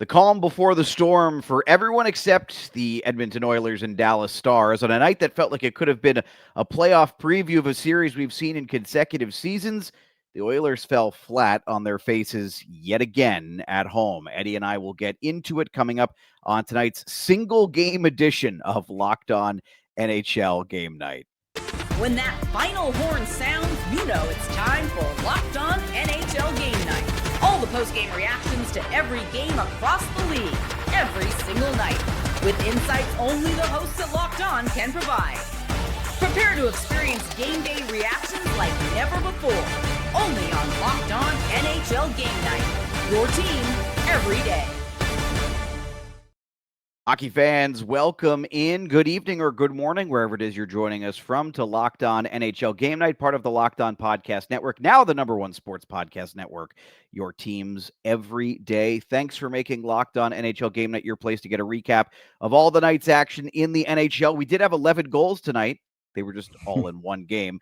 The calm before the storm for everyone except the Edmonton Oilers and Dallas Stars on a night that felt like it could have been a playoff preview of a series we've seen in consecutive seasons. The Oilers fell flat on their faces yet again at home. Eddie and I will get into it coming up on tonight's single game edition of Locked On NHL Game Night. When that final horn sounds, you know it's time for Locked On NHL Game Night. All the post-game reactions to every game across the league, every single night, with insights only the hosts at Locked On can provide. Prepare to experience game day reactions like never before, only on Locked On NHL Game Night. Your team every day. Hockey fans, welcome in. Good evening or good morning, wherever it is you're joining us from, to Locked On NHL Game Night, part of the Locked On Podcast Network, now the #1 sports podcast network, your teams every day. Thanks for making Locked On NHL Game Night your place to get a recap of all the night's action in the NHL. We did have 11 goals tonight. They were just all in one game.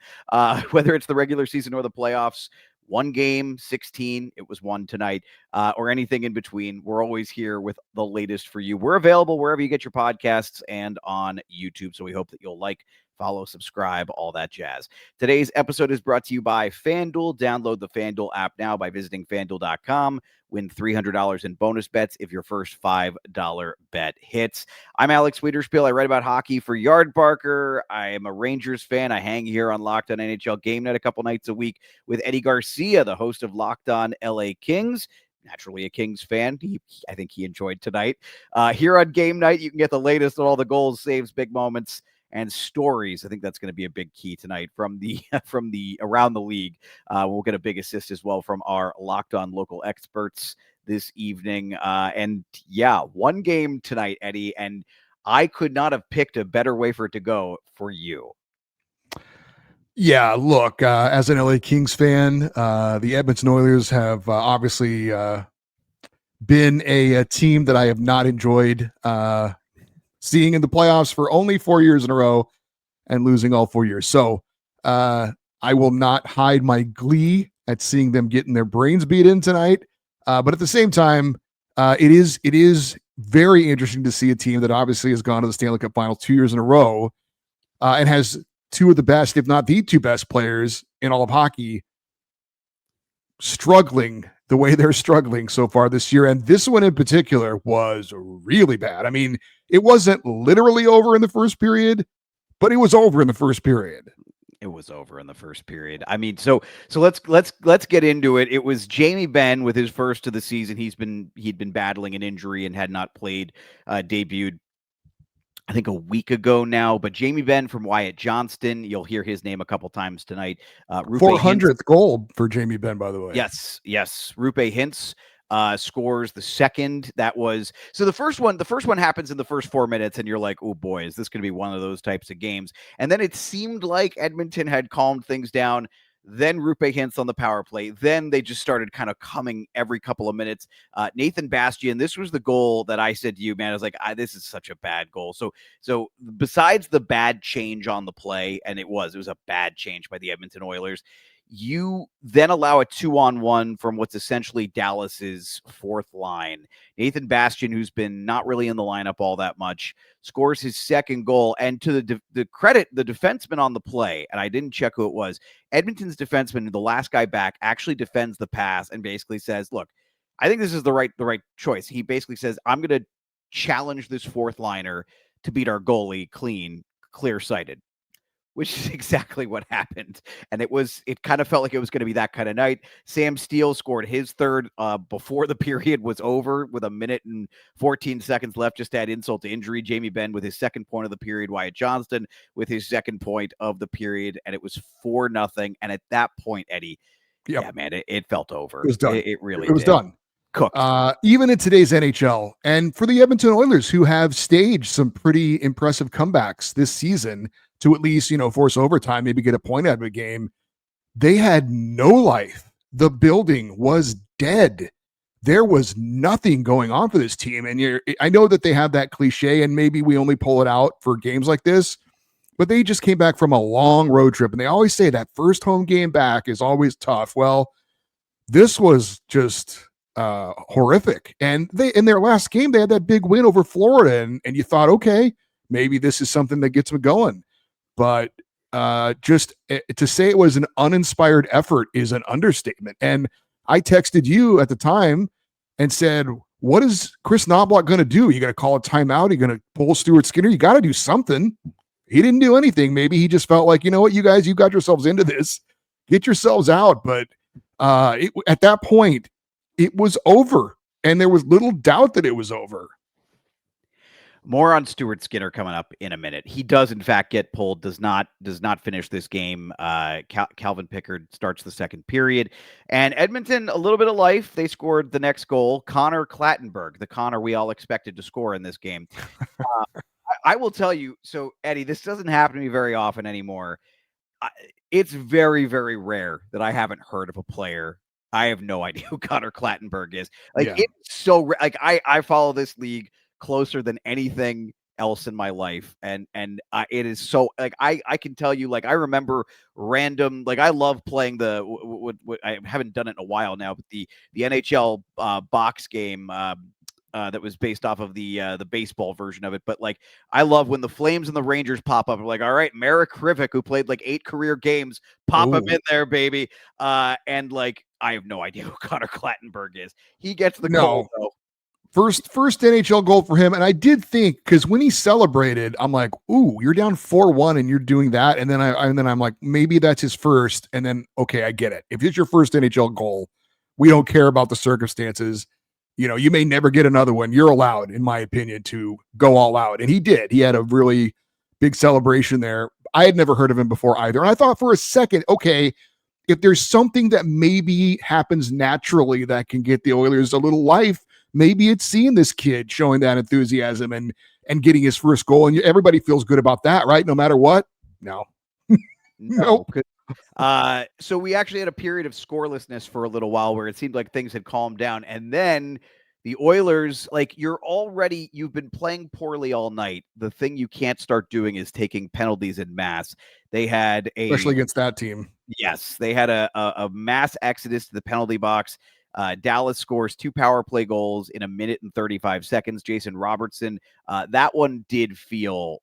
Whether it's the regular season or the playoffs, one game, 16, it was one tonight, or anything in between. We're always here with the latest for you. We're available wherever you get your podcasts and on YouTube, so we hope that you'll like, follow, subscribe, all that jazz. Today's episode is brought to you by FanDuel. Download the FanDuel app now by visiting FanDuel.com. Win $300 in bonus bets if your first $5 bet hits. I'm Alex Wiederspiel. I write about hockey for Yardbarker. I am a Rangers fan. I hang here on Locked On NHL Game Night a couple nights a week with Eddie Garcia, the host of Locked On LA Kings. Naturally a Kings fan. I think he enjoyed tonight. Here on Game Night, you can get the latest on all the goals, saves, big moments, and stories. I think that's going to be a big key tonight from the around the league. We'll get a big assist as well from our Locked On local experts this evening. And yeah, one game tonight, Eddie, and I could not have picked a better way for it to go for you. Yeah, look, as an LA Kings fan, the Edmonton Oilers have obviously been a team that I have not enjoyed seeing in the playoffs for only 4 years in a row and losing all 4 years. So I will not hide my glee at seeing them getting their brains beat in tonight. But at the same time, it is very interesting to see a team that obviously has gone to the Stanley Cup Final 2 years in a row and has two of the best, if not the two best players in all of hockey, struggling the way they're struggling so far this year. And this one in particular was really bad. I mean, it wasn't literally over in the first period, but it was over in the first period. It was over in the first period. I mean, so let's get into it. It was Jamie Benn with his first of the season. He'd been battling an injury and had not played, debuted I think a week ago now, but Jamie Benn from Wyatt Johnston, you'll hear his name a couple times tonight. 400th goal for Jamie Benn, by the way. Yes. Rupe Hintz scores the second. That was so the first one happens in the first 4 minutes, and you're like, oh boy, is this going to be one of those types of games? And then it seemed like Edmonton had calmed things down. Then Rupe Hintz on the power play. Then they just started kind of coming every couple of minutes. Nathan Bastian, this was the goal that I said to you, man. I was like, this is such a bad goal. So besides the bad change on the play, and it was a bad change by the Edmonton Oilers, you then allow a 2-on-1 from what's essentially Dallas's fourth line. Nathan Bastian, who's been not really in the lineup all that much, scores his second goal. And to the credit, the defenseman on the play, and I didn't check who it was, Edmonton's defenseman, the last guy back, actually defends the pass and basically says, look, I think this is the right choice. He basically says, I'm going to challenge this fourth liner to beat our goalie clear-sighted. Which is exactly what happened. And it kind of felt like it was going to be that kind of night. Sam Steele scored his third before the period was over with 1 minute and 14 seconds left, just to add insult to injury. Jamie Benn with his second point of the period, Wyatt Johnston with his second point of the period, and it was 4-0. And at that point, Eddie, yeah, man, it felt over. It was done. It really was did. Done. Cooked. Even in today's NHL, and for the Edmonton Oilers, who have staged some pretty impressive comebacks this season to at least, force overtime, maybe get a point out of a game, they had no life. The building was dead. There was nothing going on for this team. And I know that they have that cliche, and maybe we only pull it out for games like this, but they just came back from a long road trip, and they always say that first home game back is always tough. Well, this was just horrific. And they, in their last game, they had that big win over Florida, and you thought, okay, maybe this is something that gets them going. But just to say it was an uninspired effort is an understatement. And I texted you at the time and said, what is Chris Knobloch going to do? You got to call a timeout? You going to pull Stuart Skinner? You got to do something. He didn't do anything. Maybe he just felt like, you know what, you guys, you got yourselves into this. Get yourselves out. But at that point, it was over. And there was little doubt that it was over. More on Stuart Skinner coming up in a minute. He does, in fact, get pulled, does not finish this game. Calvin Pickard starts the second period. And Edmonton, a little bit of life. They scored the next goal. Connor Clattenburg, the Connor we all expected to score in this game. I will tell you, so, Eddie, this doesn't happen to me very often anymore. It's very, very rare that I haven't heard of a player. I have no idea who Connor Clattenburg is. Like, yeah. It's so, like, I follow this league closer than anything else in my life, and it is so, like, I can tell you, like, I remember random, like, I love playing the I haven't done it in a while now, but the NHL box game that was based off of the baseball version of it. But, like, I love when the Flames and the Rangers pop up. I'm like, all right, Marek Krivik, who played like 8 career games, pop him in there, baby. And, like, I have no idea who Connor Clattenburg is. He gets the goal though. First NHL goal for him. And I did think, because when he celebrated, I'm like, ooh, you're down 4-1 and you're doing that. And then I'm like, maybe that's his first. And then, okay, I get it. If it's your first NHL goal, we don't care about the circumstances. You know, you may never get another one. You're allowed, in my opinion, to go all out. And he did. He had a really big celebration there. I had never heard of him before either. And I thought for a second, okay, if there's something that maybe happens naturally that can get the Oilers a little life, maybe it's seeing this kid showing that enthusiasm and getting his first goal. And everybody feels good about that, right? No matter what? No. Nope. So we actually had a period of scorelessness for a little while where it seemed like things had calmed down. And then the Oilers, like, you've been playing poorly all night. The thing you can't start doing is taking penalties in mass. They had especially against that team. Yes, they had a mass exodus to the penalty box. Dallas scores 2 power play goals in 1 minute and 35 seconds. Jason Robertson, that one felt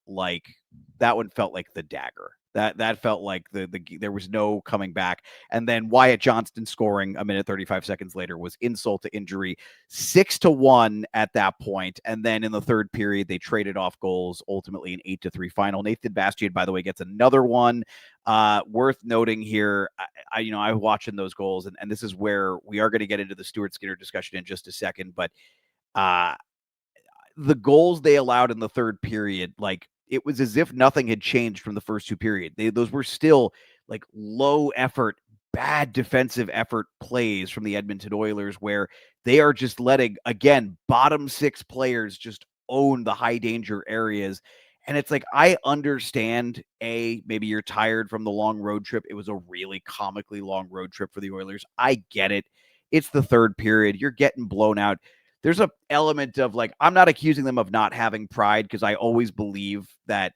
like the dagger. That felt like there was no coming back. And then Wyatt Johnston scoring 1 minute 35 seconds later was insult to injury. 6-1 at that point. And then in the third period, they traded off goals, ultimately an 8-3 final. Nathan Bastian, by the way, gets another one. Worth noting here, I was watching those goals, and this is where we are going to get into the Stuart Skinner discussion in just a second. But the goals they allowed in the third period, like, it was as if nothing had changed from the first 2 periods. Those were still, like, low effort, bad defensive effort plays from the Edmonton Oilers, where they are just letting, again, bottom 6 players just own the high danger areas. And it's like, I understand, maybe you're tired from the long road trip. It was a really comically long road trip for the Oilers. I get it. It's the third period. You're getting blown out. There's an element of, like, I'm not accusing them of not having pride, because I always believe that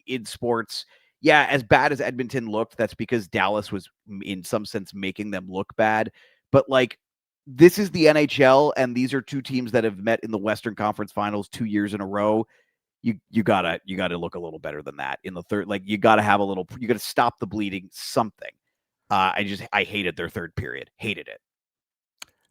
in sports, yeah, as bad as Edmonton looked, that's because Dallas was in some sense making them look bad. But, like, this is the NHL, and these are 2 teams that have met in the Western Conference Finals 2 years in a row. You gotta look a little better than that in the third. Like, you gotta stop the bleeding, something. I hated their third period. Hated it.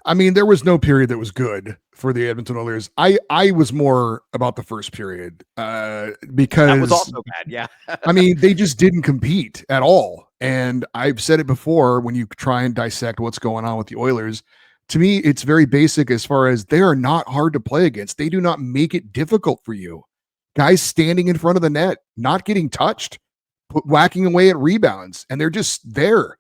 I mean, there was no period that was good for the Edmonton Oilers. I was more about the first period because that was also bad. Yeah. I mean, they just didn't compete at all. And I've said it before, when you try and dissect what's going on with the Oilers, to me, it's very basic as far as they are not hard to play against. They do not make it difficult for you. Guys standing in front of the net, not getting touched, whacking away at rebounds, and they're just there.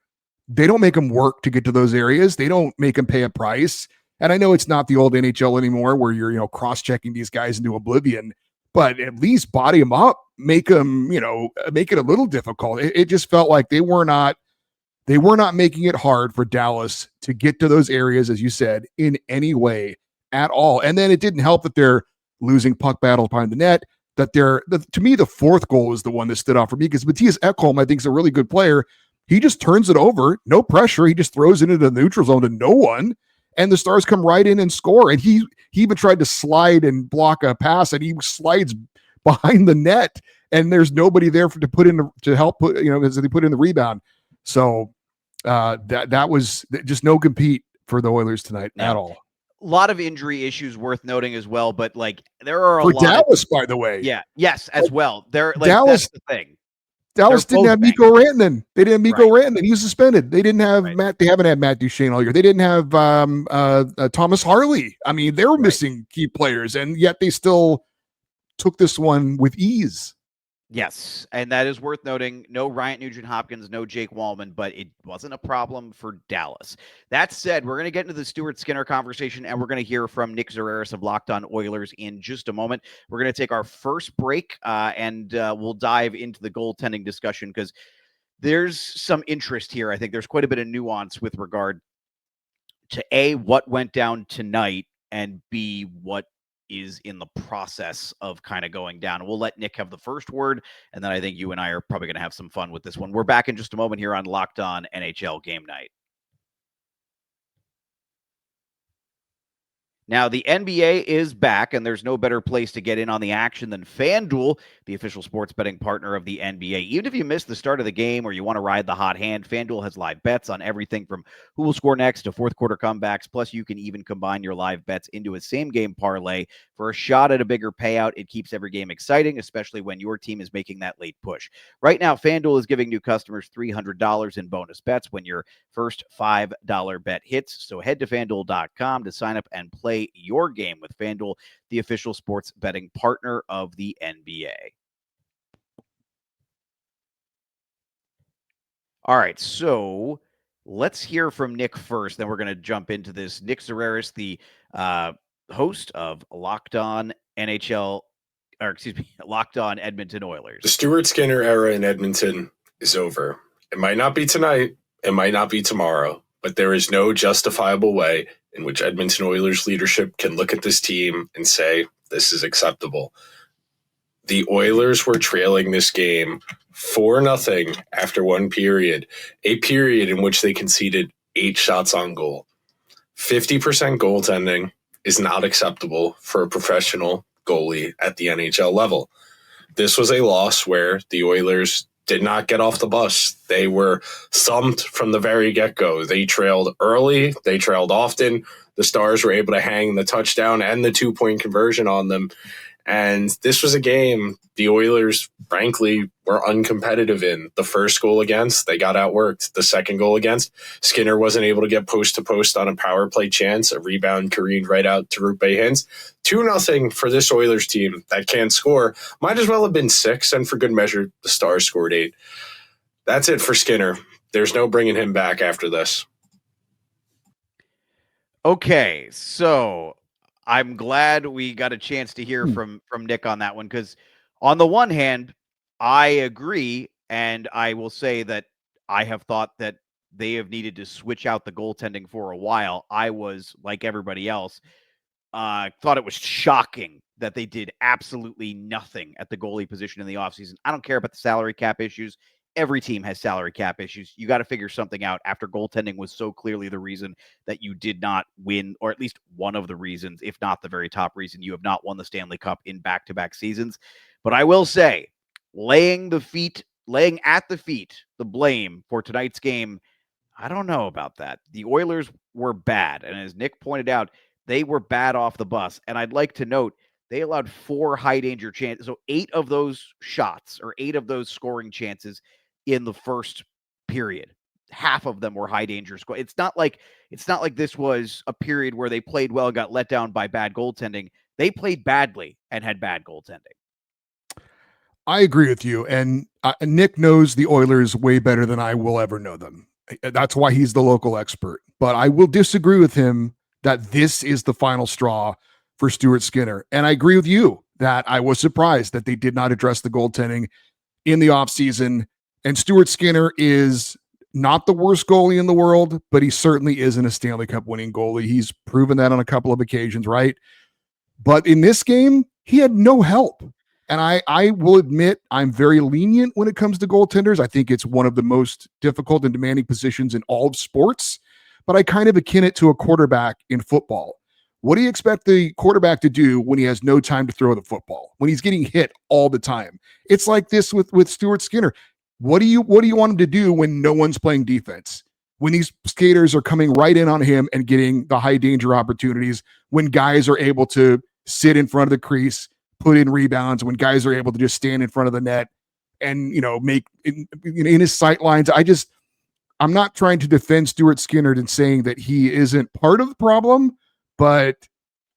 They don't make them work to get to those areas. They don't make them pay a price. And I know it's not the old NHL anymore where you're, cross-checking these guys into oblivion, but at least body them up, make them, make it a little difficult. It just felt like they were not making it hard for Dallas to get to those areas, as you said, in any way at all. And then it didn't help that they're losing puck battles behind the net, that to me, the fourth goal is the one that stood out for me, because Matthias Ekholm, I think, is a really good player. He just turns it over, no pressure. He just throws it into the neutral zone to no one. and the Stars come right in and score. And he even tried to slide and block a pass, and he slides behind the net, and there's nobody there to put in to help put, as they put in the rebound. So that was just no compete for the Oilers tonight at all. A lot of injury issues worth noting as well, but like there are a for lot Dallas, by the way. Yeah, yes, as well. They're like Dallas, that's the thing. Dallas didn't have Mikko Rantanen. They didn't have Mikko Rantanen. He was suspended. They didn't have Matt. They haven't had Matt Duchene all year. They didn't have Thomas Harley. I mean, they were missing key players, and yet they still took this one with ease. Yes, and that is worth noting. No Ryan Nugent-Hopkins, no Jake Wallman, but it wasn't a problem for Dallas. That said, we're going to get into the Stuart Skinner conversation, and we're going to hear from Nick Zararis of Locked On Oilers in just a moment. We're going to take our first break, and we'll dive into the goaltending discussion because there's some interest here. I think there's quite a bit of nuance with regard to A, what went down tonight, and B, what is in the process of kind of going down. We'll let Nick have the first word, and then I think you and I are probably going to have some fun with this one. We're back in just a moment here on Locked On NHL Game Night. Now, the NBA is back, and there's no better place to get in on the action than FanDuel, the official sports betting partner of the NBA. Even if you missed the start of the game or you want to ride the hot hand, FanDuel has live bets on everything from who will score next to fourth quarter comebacks. Plus, you can even combine your live bets into a same-game parlay for a shot at a bigger payout. It keeps every game exciting, especially when your team is making that late push. Right now, FanDuel is giving new customers $300 in bonus bets when your first $5 bet hits. So head to FanDuel.com to sign up and play your game with FanDuel, the official sports betting partner of the NBA. All right, so let's hear from Nick first. Then we're going to jump into this. Nick Zararis, the host of Locked On NHL, or excuse me, Locked On Edmonton Oilers. The Stuart Skinner era in Edmonton is over. It might not be tonight, it might not be tomorrow, but there is no justifiable way in which Edmonton Oilers leadership can look at this team and say, this is acceptable. The Oilers were trailing this game 4-0 after one period, a period in which they conceded 8 shots on goal. 50% goaltending is not acceptable for a professional goalie at the NHL level. This was a loss where the Oilers did not get off the bus. They were thumped from the very get-go. They trailed early. They trailed often. The Stars were able to hang the touchdown and the 2-point conversion on them. And this was a game the Oilers, frankly, were uncompetitive in. The first goal against, they got outworked. The second goal against, Skinner wasn't able to get post-to-post on a power play chance. A rebound careened right out to Rupe Hintz. 2-0 for this Oilers team that can't score. Might as well have been 6, and for good measure, the Stars scored 8. That's it for Skinner. There's no bringing him back after this. Okay, so I'm glad we got a chance to hear from Nick on that one, because on the one hand, I agree, and I will say that I have thought that they have needed to switch out the goaltending for a while. I was, like everybody else, thought it was shocking that they did absolutely nothing at the goalie position in the offseason. I don't care about the salary cap issues. Every team has salary cap issues. You got to figure something out after goaltending was so clearly the reason that you did not win, or at least one of the reasons, if not the very top reason, you have not won the Stanley Cup in back-to-back seasons. But I will say, laying at the feet the blame for tonight's game, I don't know about that. The Oilers were bad. And as Nick pointed out, they were bad off the bus. And I'd like to note, they allowed 4 high-danger chances. So 8 of those shots, or 8 of those scoring chances in the first period, half of them were high danger score. It's not like this was a period where they played well and got let down by bad goaltending. They played badly and had bad goaltending. I agree with you. And Nick knows the Oilers way better than I will ever know them. That's why he's the local expert. But I will disagree with him that this is the final straw for Stuart Skinner. And I agree with you that I was surprised that they did not address the goaltending in the offseason. And Stuart Skinner is not the worst goalie in the world, but he certainly isn't a Stanley Cup winning goalie. He's proven that on a couple of occasions, right? But in this game, he had no help. And I will admit I'm very lenient when it comes to goaltenders. I think it's one of the most difficult and demanding positions in all of sports. but I kind of akin it to a quarterback in football. What do you expect the quarterback to do when he has no time to throw the football, when he's getting hit all the time? It's like this with Stuart Skinner. What do you want him to do when no one's playing defense? When these skaters are coming right in on him and getting the high danger opportunities, when guys are able to sit in front of the crease, put in rebounds, when guys are able to just stand in front of the net and, make in his sight lines. I'm not trying to defend Stuart Skinner and saying that he isn't part of the problem, but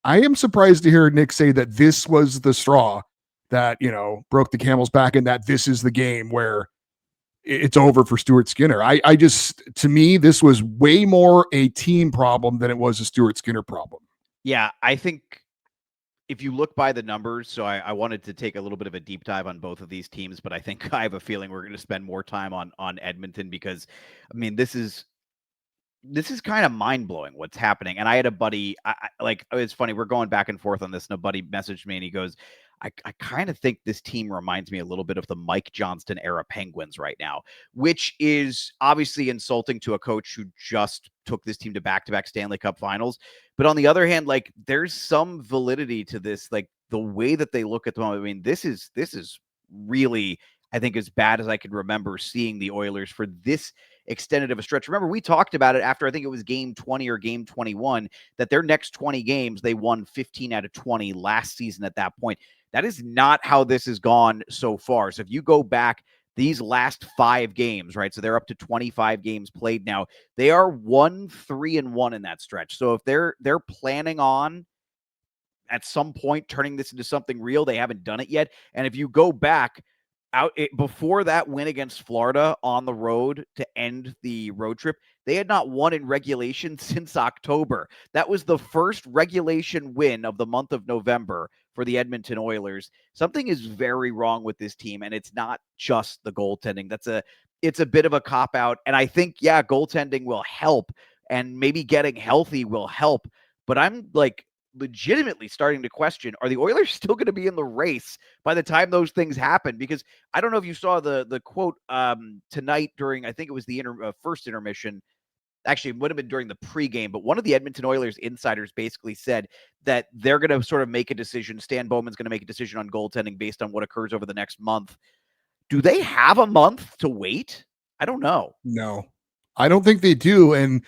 I am surprised to hear Nick say that this was the straw that, broke the camel's back and that this is the game where it's over for Stuart Skinner. To me, this was way more a team problem than it was a Stuart Skinner problem. Yeah, I think if you look by the numbers, so I wanted to take a little bit of a deep dive on both of these teams, but I think I have a feeling we're going to spend more time on Edmonton because, I mean, this is kind of mind blowing what's happening. And I had a buddy, it's funny, we're going back and forth on this, and a buddy messaged me and he goes, I kind of think this team reminds me a little bit of the Mike Johnston era Penguins right now, which is obviously insulting to a coach who just took this team to back-to-back Stanley Cup finals. But on the other hand, like, there's some validity to this, like the way that they look at the moment. I mean, this is really, I think, as bad as I can remember seeing the Oilers for this extended of a stretch. Remember, we talked about it after, I think it was game 20 or game 21, that their next 20 games, they won 15 out of 20 last season at that point. That is not how this has gone so far. So if you go back these last 5 games, right? So they're up to 25 games played now. They are 1-3-1 in that stretch. So if they're planning on at some point turning this into something real, they haven't done it yet. And if you go back before that win against Florida on the road to end the road trip, they had not won in regulation since October. That was the first regulation win of the month of November for the Edmonton Oilers. Something is very wrong with this team, and it's not just the goaltending. It's a bit of a cop-out, and I think, yeah, goaltending will help, and maybe getting healthy will help, but I'm like legitimately starting to question, are the Oilers still going to be in the race by the time those things happen? Because I don't know if you saw the quote tonight during, I think it was the first intermission. Actually, it would have been during the pregame, but one of the Edmonton Oilers insiders basically said that they're going to sort of make a decision. Stan Bowman's going to make a decision on goaltending based on what occurs over the next month. Do they have a month to wait? I don't know. No, I don't think they do. And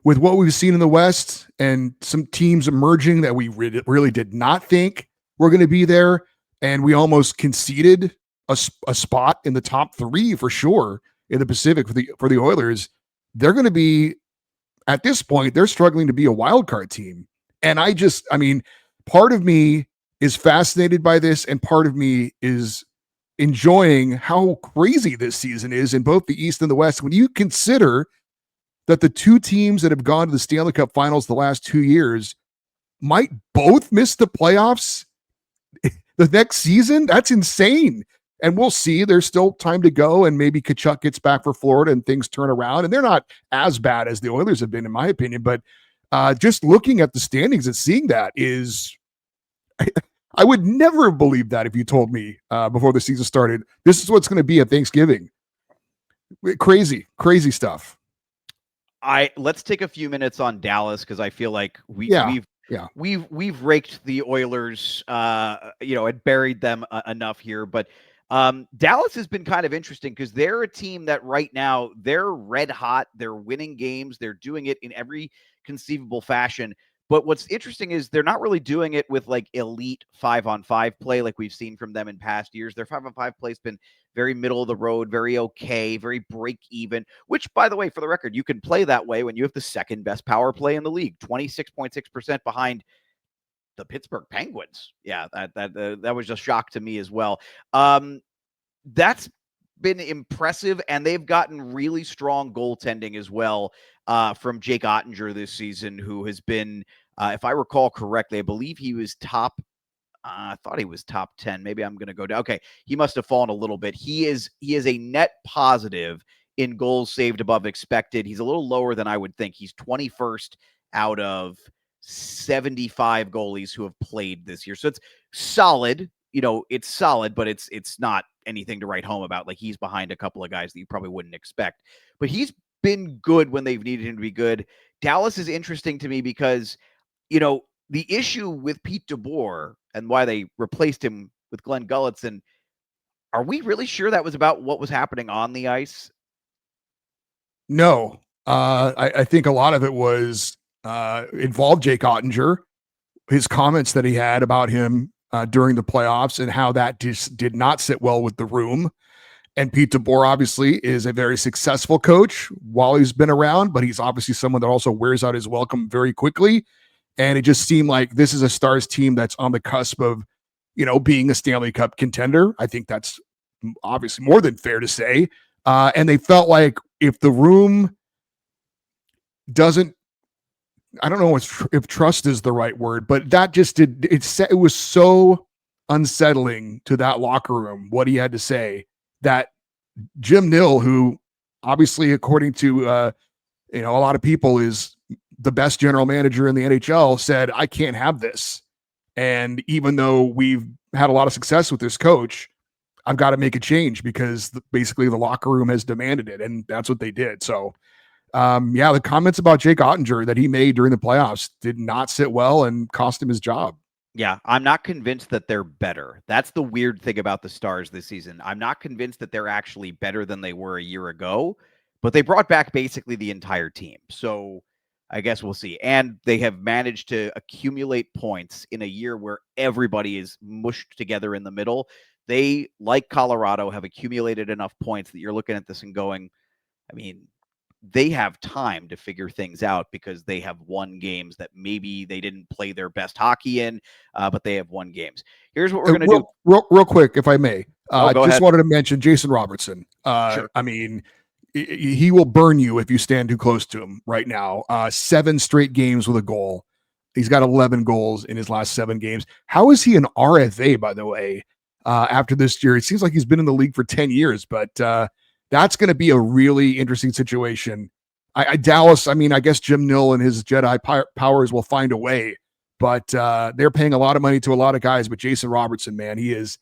with what we've seen in the West and some teams emerging that we really did not think were going to be there, and we almost conceded a spot in the top 3 for sure in the Pacific for the Oilers, they're going to be, at this point, they're struggling to be a wild card team. And part of me is fascinated by this, and part of me is enjoying how crazy this season is in both the East and the West. When you consider that the 2 teams that have gone to the Stanley Cup finals the last 2 years might both miss the playoffs the next season, that's insane. And we'll see. There's still time to go, and maybe Tkachuk gets back for Florida and things turn around. And they're not as bad as the Oilers have been, in my opinion. But just looking at the standings and seeing that is, I would never have believed that if you told me before the season started, this is what's going to be at Thanksgiving. Crazy stuff. Let's take a few minutes on Dallas, because I feel like we've raked the Oilers, and buried them enough here. But Dallas has been kind of interesting because they're a team that right now they're red hot. They're winning games. They're doing it in every conceivable fashion. But what's interesting is they're not really doing it with like elite 5-on-5 play like we've seen from them in past years. Their 5-on-5 play has been very middle of the road, very okay, very break even, which, by the way, for the record, you can play that way when you have the second best power play in the league, 26.6% behind the Pittsburgh Penguins. Yeah, that was just shock to me as well. That's been impressive, and they've gotten really strong goaltending as well from Jake Ottinger this season, who has been, if I recall correctly, I believe he was top. I thought he was top 10. Maybe I'm going to go down. Okay, he must have fallen a little bit. He is a net positive in goals saved above expected. He's a little lower than I would think. He's 21st out of 75 goalies who have played this year. So it's solid. It's solid, but it's not anything to write home about. Like, he's behind a couple of guys that you probably wouldn't expect. But he's been good when they've needed him to be good. Dallas is interesting to me because, the issue with Pete DeBoer and why they replaced him with Glenn Gulletson, are we really sure that was about what was happening on the ice? No, I think a lot of it was involved Jake Ottinger, his comments that he had about him during the playoffs and how that just did not sit well with the room. And Pete DeBoer obviously is a very successful coach while he's been around, but he's obviously someone that also wears out his welcome very quickly. And it just seemed like this is a Stars team that's on the cusp of, being a Stanley Cup contender. I think that's obviously more than fair to say. And they felt like if the room doesn't, I don't know if trust is the right word, but that just it was so unsettling to that locker room, what he had to say, that Jim Nill, who obviously, according to a lot of people, is the best general manager in the NHL, said, I can't have this. And even though we've had a lot of success with this coach, I've got to make a change because basically the locker room has demanded it. And that's what they did. So, the comments about Jake Ottinger that he made during the playoffs did not sit well and cost him his job. Yeah, I'm not convinced that they're better. That's the weird thing about the Stars this season. I'm not convinced that they're actually better than they were a year ago, but they brought back basically the entire team. So I guess we'll see. And they have managed to accumulate points in a year where everybody is mushed together in the middle. They, like Colorado, have accumulated enough points that you're looking at this and going, I mean, they have time to figure things out because they have won games that maybe they didn't play their best hockey in, but they have won games. Here's what we're going to do. Real quick, if I may. Go just ahead. wanted to mention Jason Robertson. Sure. I mean, he will burn you if you stand too close to him right now. 7 straight games with a goal. He's got 11 goals in his last 7 games. How is he an RFA, by the way, after this year? It seems like he's been in the league for 10 years, but that's going to be a really interesting situation. Dallas, I mean, I guess Jim Nill and his Jedi powers will find a way, but they're paying a lot of money to a lot of guys. But Jason Robertson, man, he is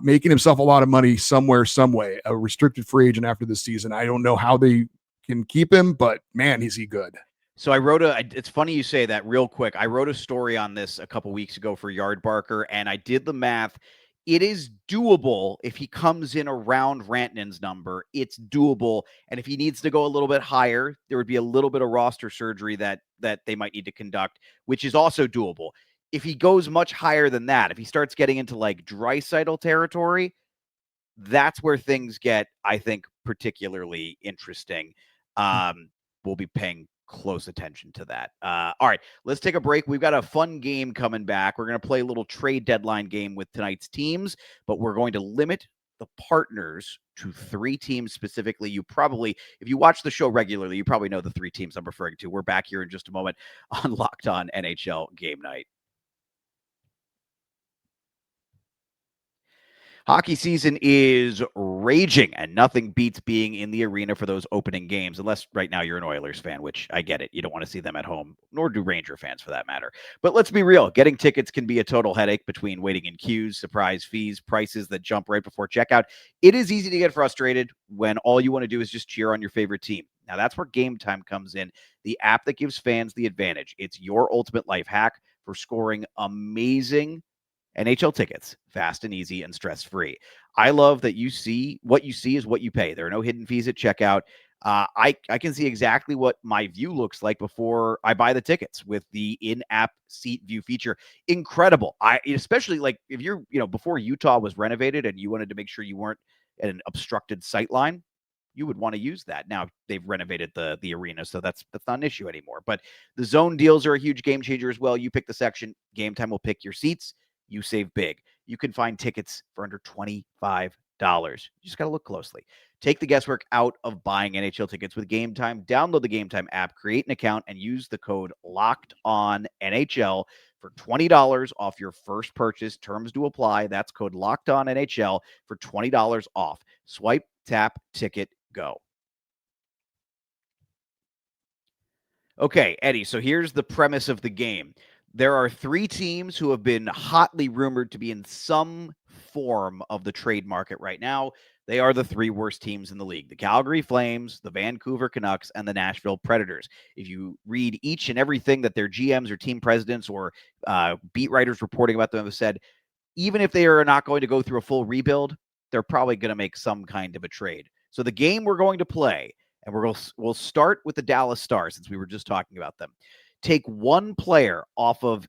making himself a lot of money somewhere, some way. A restricted free agent after this season. I don't know how they can keep him, but man, is he good. So it's funny you say that real quick. I wrote a story on this a couple weeks ago for Yardbarker, and I did the math. It is doable if he comes in around Rantanen's number. It's doable. And if he needs to go a little bit higher, there would be a little bit of roster surgery that they might need to conduct, which is also doable. If he goes much higher than that, if he starts getting into like Draisaitl territory, that's where things get, I think, particularly interesting. We'll be paying close attention to that. All right, let's take a break. We've got a fun game coming back. We're going to play a little trade deadline game with tonight's teams, but we're going to limit the partners to 3 teams specifically. You probably, if you watch the show regularly, you probably know the 3 teams I'm referring to. We're back here in just a moment on Locked On NHL Game Night. Hockey season is raging, and nothing beats being in the arena for those opening games, unless right now you're an Oilers fan, which I get it. You don't want to see them at home, nor do Ranger fans for that matter. But let's be real. Getting tickets can be a total headache between waiting in queues, surprise fees, prices that jump right before checkout. It is easy to get frustrated when all you want to do is just cheer on your favorite team. Now, that's where Game Time comes in, the app that gives fans the advantage. It's your ultimate life hack for scoring amazing NHL tickets, fast and easy and stress-free. I love that what you see is what you pay. There are no hidden fees at checkout. I can see exactly what my view looks like before I buy the tickets with the in-app seat view feature. Incredible. Especially like if you're, before Utah was renovated and you wanted to make sure you weren't at an obstructed sight line, you would want to use that. Now they've renovated the arena, so that's not an issue anymore. But the zone deals are a huge game changer as well. You pick the section, Game Time will pick your seats. You save big. You can find tickets for under $25. You just got to look closely. Take the guesswork out of buying NHL tickets with Game Time. Download the Game Time app, create an account, and use the code LOCKEDONNHL for $20 off your first purchase. Terms do apply. That's code LOCKEDONNHL for $20 off. Swipe, tap, ticket, go. Okay, Eddie, so here's the premise of the game. There are 3 teams who have been hotly rumored to be in some form of the trade market right now. They are the three worst teams in the league: the Calgary Flames, the Vancouver Canucks, and the Nashville Predators. If you read each and everything that their GMs or team presidents or beat writers reporting about them have said, even if they are not going to go through a full rebuild, they're probably going to make some kind of a trade. So the game we're going to play, and we'll start with the Dallas Stars since we were just talking about them. Take one player off of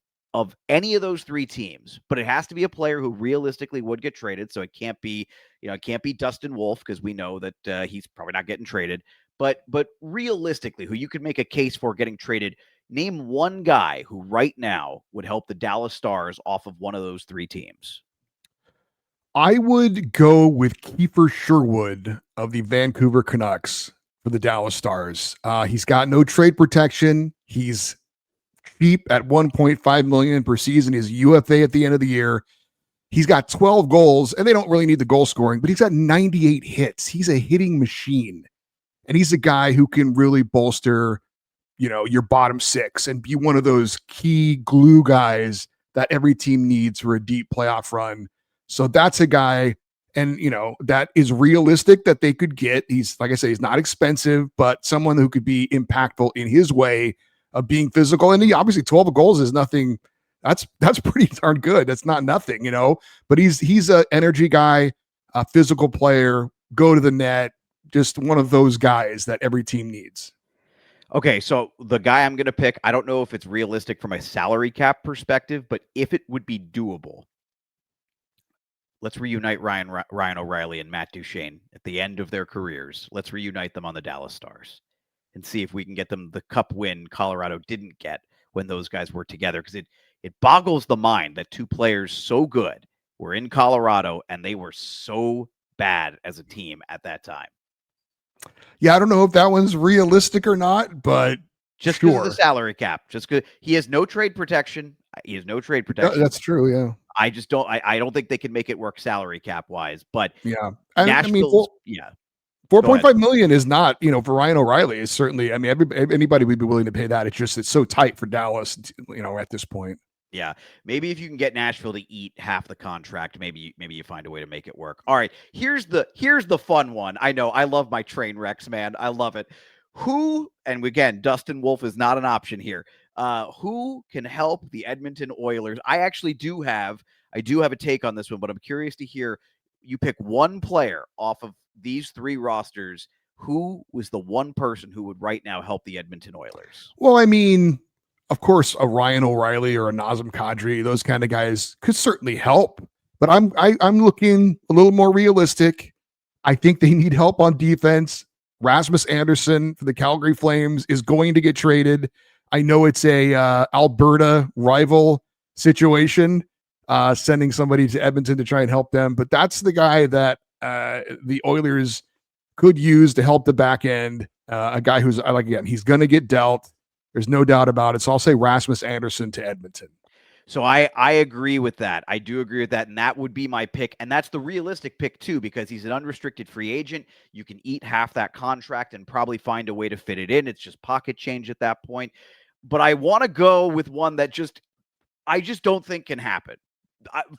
any of those three teams, but it has to be a player who realistically would get traded. So it can't be, it can't be Dustin Wolf, because we know that he's probably not getting traded. But realistically, who you could make a case for getting traded, name one guy who right now would help the Dallas Stars off of one of those three teams. I would go with Kiefer Sherwood of the Vancouver Canucks for the Dallas Stars. He's got no trade protection. He's cheap at $1.5 million per season. He's UFA at the end of the year. He's got 12 goals, and they don't really need the goal scoring, but he's got 98 hits. He's a hitting machine, and he's a guy who can really bolster, your bottom six and be one of those key glue guys that every team needs for a deep playoff run. So that's a guy, and that is realistic that they could get. He's, like I say, he's not expensive, but someone who could be impactful in his way of being physical. And he obviously 12 goals is nothing. That's pretty darn good. That's not nothing, but he's a energy guy, a physical player, go to the net, just one of those guys that every team needs. Okay, so the guy I'm going to pick, I don't know if it's realistic from a salary cap perspective, but if it would be doable, let's reunite Ryan O'Reilly and Matt Duchene at the end of their careers. Let's reunite them on the Dallas Stars and see if we can get them the cup win Colorado didn't get when those guys were together, because it boggles the mind that two players so good were in Colorado and they were so bad as a team at that time. Yeah, I don't know if that one's realistic or not, but just because of the salary cap, just because he has no trade protection. That's true. Yeah. I just don't. I don't think they can make it work salary cap wise. But yeah, Nashville's, $4.5 million is not, for Ryan O'Reilly is certainly. I mean, anybody would be willing to pay that. It's so tight for Dallas, at this point. Yeah, maybe if you can get Nashville to eat half the contract, maybe you find a way to make it work. All right, here's the fun one. I know I love my train wrecks, man. I love it. Who, and again, Dustin Wolf is not an option here. Who can help the Edmonton Oilers? I do have a take on this one, but I'm curious to hear you pick one player off of these three rosters. Who was the one person who would right now help the Edmonton Oilers? Well, I mean, of course, a Ryan O'Reilly or a Nazem Kadri, those kind of guys could certainly help. But I'm looking a little more realistic. I think they need help on defense. Rasmus Andersson for the Calgary Flames is going to get traded. I know it's a Alberta rival situation, sending somebody to Edmonton to try and help them. But that's the guy that the Oilers could use to help the back end. A guy who's, he's going to get dealt. There's no doubt about it. So I'll say Rasmus Andersson to Edmonton. So I agree with that. I do agree with that. And that would be my pick. And that's the realistic pick too, because he's an unrestricted free agent. You can eat half that contract and probably find a way to fit it in. It's just pocket change at that point. But I want to go with one that I just don't think can happen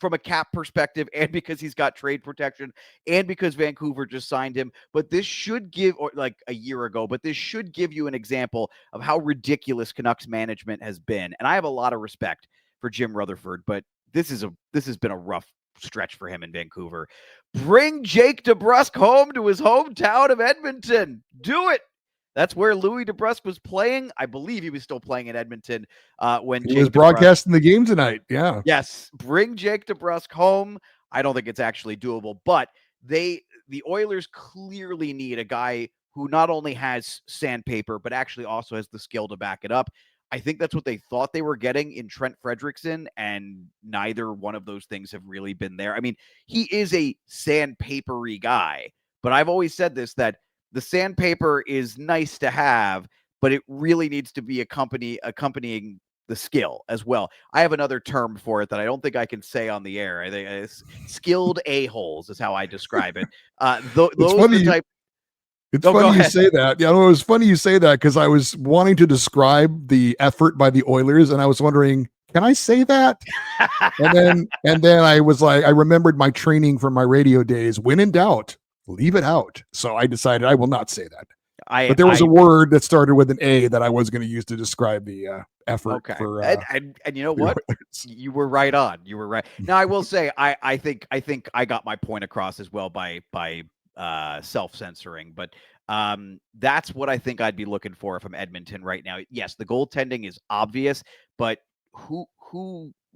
from a cap perspective, and because he's got trade protection and because Vancouver just signed him. But this should give, or like a year ago, but this should give you an example of how ridiculous Canucks management has been. And I have a lot of respect for Jim Rutherford, but this has been a rough stretch for him in Vancouver. Bring Jake DeBrusk home to his hometown of Edmonton. Do it. That's where Louis DeBrusk was playing. I believe he was still playing in Edmonton when he was broadcasting the game tonight. Yeah. Yes. Bring Jake DeBrusk home. I don't think it's actually doable, but the Oilers clearly need a guy who not only has sandpaper, but actually also has the skill to back it up. I think that's what they thought they were getting in Trent Fredrickson, and neither one of those things have really been there. I mean, he is a sandpapery guy, but I've always said this, that the sandpaper is nice to have, but it really needs to be accompanying the skill as well. I have another term for it that I don't think I can say on the air. I think skilled a-holes is how I describe it. Those are the type. It's funny you say that. Yeah, it was funny you say that, because I was wanting to describe the effort by the Oilers, and I was wondering, can I say that? and then I was like, I remembered my training from my radio days. When in doubt, leave it out. So I decided I will not say that. I But there was a word that started with an A that I was going to use to describe the effort Okay. for And you know the what? Oilers. You were right on. You were right. Now I will say I think I got my point across as well by self-censoring, but that's what I think I'd be looking for if I'm Edmonton right now. Yes, the goaltending is obvious, but who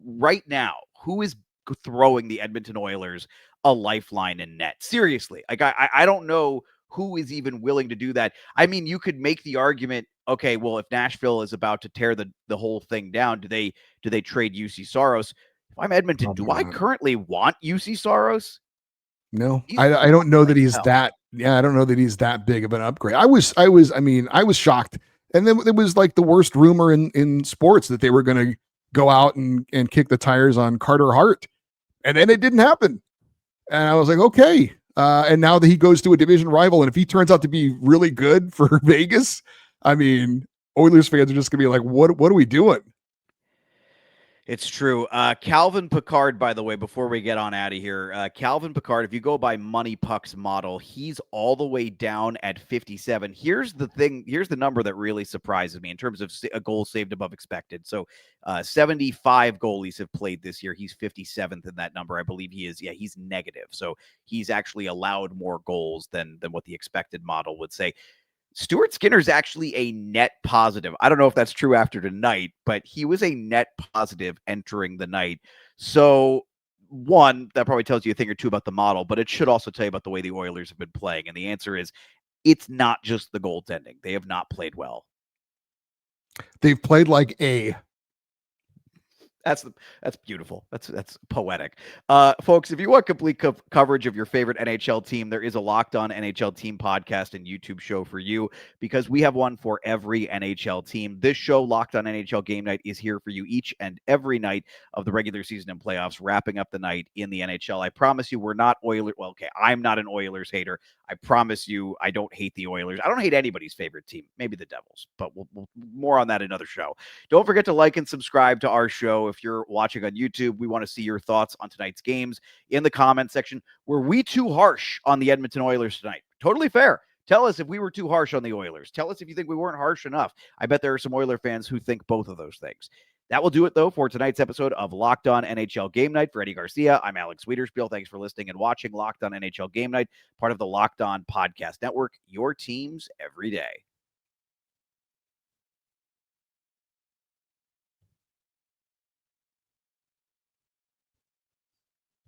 right now, who is throwing the Edmonton Oilers a lifeline in net? Seriously. Like I don't know who is even willing to do that. I mean, you could make the argument, okay, well, if Nashville is about to tear the whole thing down, do they trade UC Saros? If I'm Edmonton, Probably do I not. currently want UC Saros? No, He's I don't know that like he's hell. that. Yeah, I don't know that he's that big of an upgrade. I mean, I was shocked. And then it was like the worst rumor in sports that they were going to go out and kick the tires on Carter Hart. And then it didn't happen. And I was like, okay. And now that he goes to a division rival, and if he turns out to be really good for Vegas, I mean, Oilers fans are just gonna be like, what are we doing? It's true. Calvin Pickard, by the way, before we get on out of here, Calvin Pickard, if you go by Money Puck's model, he's all the way down at 57. Here's the thing. Here's the number that really surprises me in terms of a goal saved above expected. So 75 goalies have played this year. He's 57th in that number. I believe he is. Yeah, he's negative. So he's actually allowed more goals than what the expected model would say. Stuart Skinner's actually a net positive. I don't know if that's true after tonight, but he was a net positive entering the night. So, one, that probably tells you a thing or two about the model, but it should also tell you about the way the Oilers have been playing. And the answer is it's not just the goaltending. They have not played well. They've played like a. That's beautiful. That's poetic. Folks, if you want complete coverage of your favorite NHL team, there is a Locked On NHL Team podcast and YouTube show for you because we have one for every NHL team. This show, Locked On NHL Game Night, is here for you each and every night of the regular season and playoffs, wrapping up the night in the NHL. I promise you, we're not Oilers. Well, okay, I'm not an Oilers hater. I promise you, I don't hate the Oilers. I don't hate anybody's favorite team, maybe the Devils, but we'll more on that another show. Don't forget to like and subscribe to our show. If you're watching on YouTube, we want to see your thoughts on tonight's games in the comment section. Were we too harsh on the Edmonton Oilers tonight? Totally fair. Tell us if we were too harsh on the Oilers. Tell us if you think we weren't harsh enough. I bet there are some Oiler fans who think both of those things. That will do it, though, for tonight's episode of Locked On NHL Game Night. For Eddie Garcia, I'm Alex Wiederspiel. Thanks for listening and watching Locked On NHL Game Night, part of the Locked On Podcast Network, your teams every day.